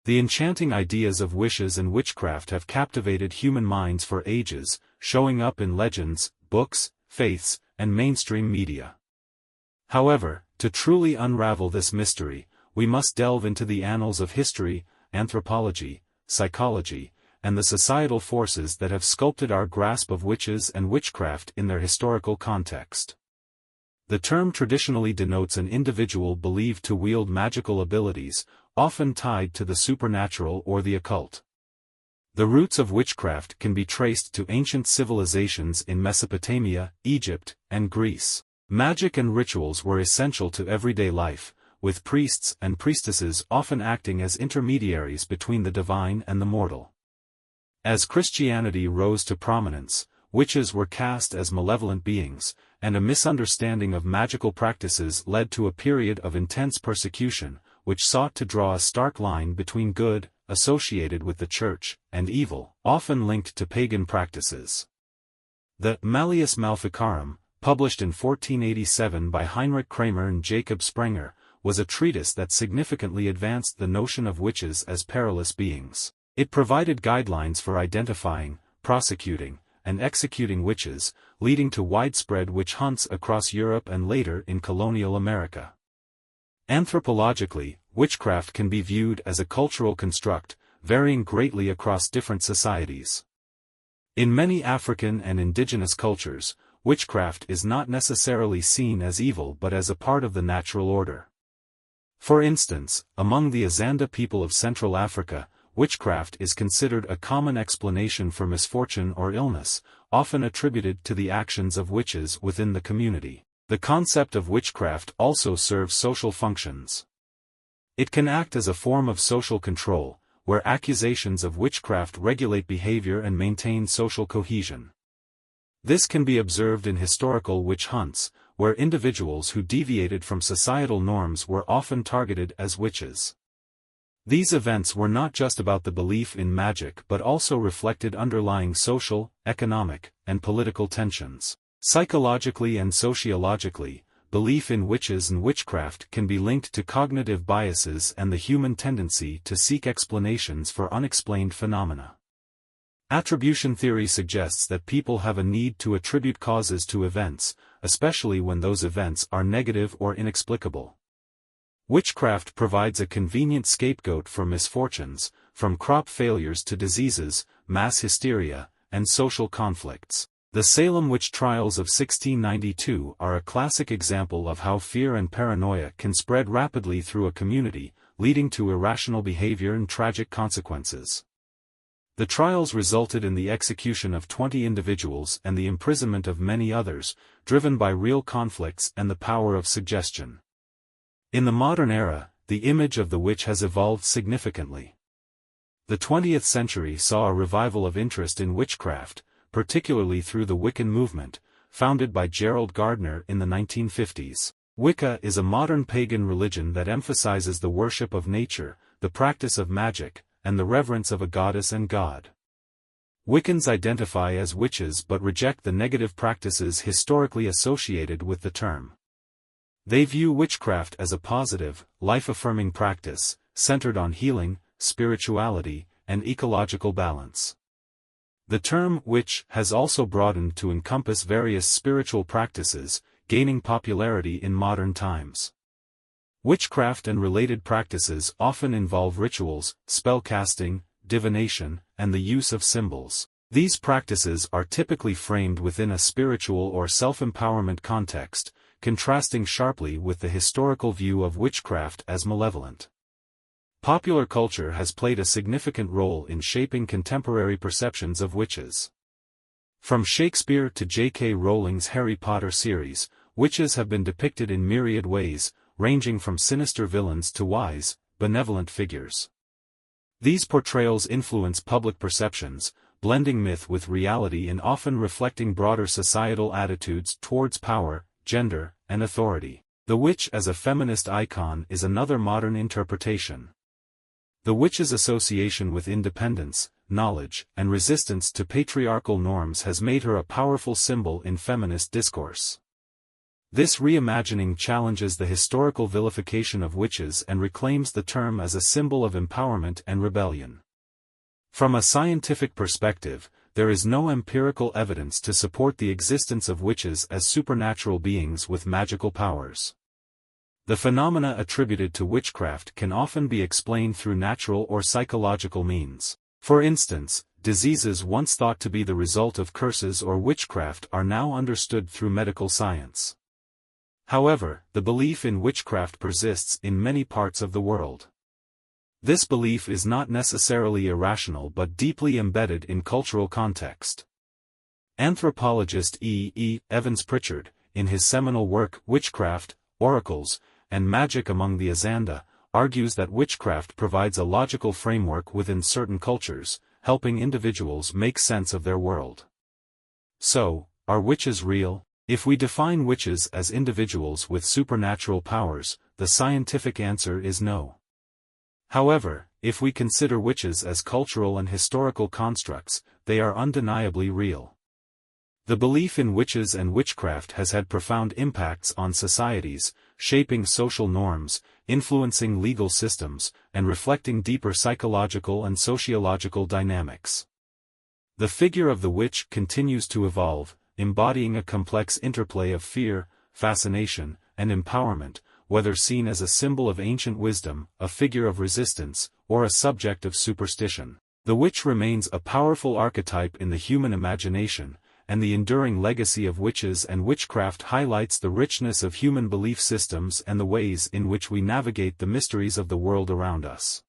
The enchanting ideas of wishes and witchcraft have captivated human minds for ages, showing up in legends, books, faiths, and mainstream media. However, to truly unravel this mystery, we must delve into the annals of history, anthropology, psychology, and the societal forces that have sculpted our grasp of witches and witchcraft in their historical context. The term traditionally denotes an individual believed to wield magical abilities, often tied to the supernatural or the occult. The roots of witchcraft can be traced to ancient civilizations in Mesopotamia, Egypt, and Greece. Magic and rituals were essential to everyday life, with priests and priestesses often acting as intermediaries between the divine and the mortal. As Christianity rose to prominence, witches were cast as malevolent beings, and a misunderstanding of magical practices led to a period of intense persecution, which sought to draw a stark line between good, associated with the Church, and evil, often linked to pagan practices. The Malleus Maleficarum, published in 1487 by Heinrich Kramer and Jacob Sprenger, was a treatise that significantly advanced the notion of witches as perilous beings. It provided guidelines for identifying, prosecuting, and executing witches, leading to widespread witch hunts across Europe and later in colonial America. Anthropologically, witchcraft can be viewed as a cultural construct, varying greatly across different societies. In many African and indigenous cultures, witchcraft is not necessarily seen as evil but as a part of the natural order. For instance, among the Azanda people of Central Africa, witchcraft is considered a common explanation for misfortune or illness, often attributed to the actions of witches within the community. The concept of witchcraft also serves social functions. It can act as a form of social control, where accusations of witchcraft regulate behavior and maintain social cohesion. This can be observed in historical witch hunts, where individuals who deviated from societal norms were often targeted as witches. These events were not just about the belief in magic but also reflected underlying social, economic, and political tensions. Psychologically and sociologically, belief in witches and witchcraft can be linked to cognitive biases and the human tendency to seek explanations for unexplained phenomena. Attribution theory suggests that people have a need to attribute causes to events, especially when those events are negative or inexplicable. Witchcraft provides a convenient scapegoat for misfortunes, from crop failures to diseases, mass hysteria, and social conflicts. The Salem witch trials of 1692 are a classic example of how fear and paranoia can spread rapidly through a community, leading to irrational behavior and tragic consequences. The trials resulted in the execution of 20 individuals and the imprisonment of many others, driven by real conflicts and the power of suggestion. In the modern era, the image of the witch has evolved significantly. The 20th century saw a revival of interest in witchcraft, particularly through the Wiccan movement, founded by Gerald Gardner in the 1950s. Wicca is a modern pagan religion that emphasizes the worship of nature, the practice of magic, and the reverence of a goddess and god. Wiccans identify as witches but reject the negative practices historically associated with the term. They view witchcraft as a positive, life-affirming practice, centered on healing, spirituality, and ecological balance. The term witch has also broadened to encompass various spiritual practices, gaining popularity in modern times. Witchcraft and related practices often involve rituals, spellcasting, divination, and the use of symbols. These practices are typically framed within a spiritual or self-empowerment context, contrasting sharply with the historical view of witchcraft as malevolent. Popular culture has played a significant role in shaping contemporary perceptions of witches. From Shakespeare to J.K. Rowling's Harry Potter series, witches have been depicted in myriad ways, ranging from sinister villains to wise, benevolent figures. These portrayals influence public perceptions, blending myth with reality and often reflecting broader societal attitudes towards power, gender, and authority. The witch as a feminist icon is another modern interpretation. The witch's association with independence, knowledge, and resistance to patriarchal norms has made her a powerful symbol in feminist discourse. This reimagining challenges the historical vilification of witches and reclaims the term as a symbol of empowerment and rebellion. From a scientific perspective, there is no empirical evidence to support the existence of witches as supernatural beings with magical powers. The phenomena attributed to witchcraft can often be explained through natural or psychological means. For instance, diseases once thought to be the result of curses or witchcraft are now understood through medical science. However, the belief in witchcraft persists in many parts of the world. This belief is not necessarily irrational but deeply embedded in cultural context. Anthropologist E. Evans Pritchard, in his seminal work Witchcraft, Oracles, and Magic Among the Azanda, argues that witchcraft provides a logical framework within certain cultures, helping individuals make sense of their world. So, are witches real? If we define witches as individuals with supernatural powers, the scientific answer is no. However, if we consider witches as cultural and historical constructs, they are undeniably real. The belief in witches and witchcraft has had profound impacts on societies, shaping social norms, influencing legal systems, and reflecting deeper psychological and sociological dynamics. The figure of the witch continues to evolve, embodying a complex interplay of fear, fascination, and empowerment, whether seen as a symbol of ancient wisdom, a figure of resistance, or a subject of superstition. The witch remains a powerful archetype in the human imagination, and the enduring legacy of witches and witchcraft highlights the richness of human belief systems and the ways in which we navigate the mysteries of the world around us.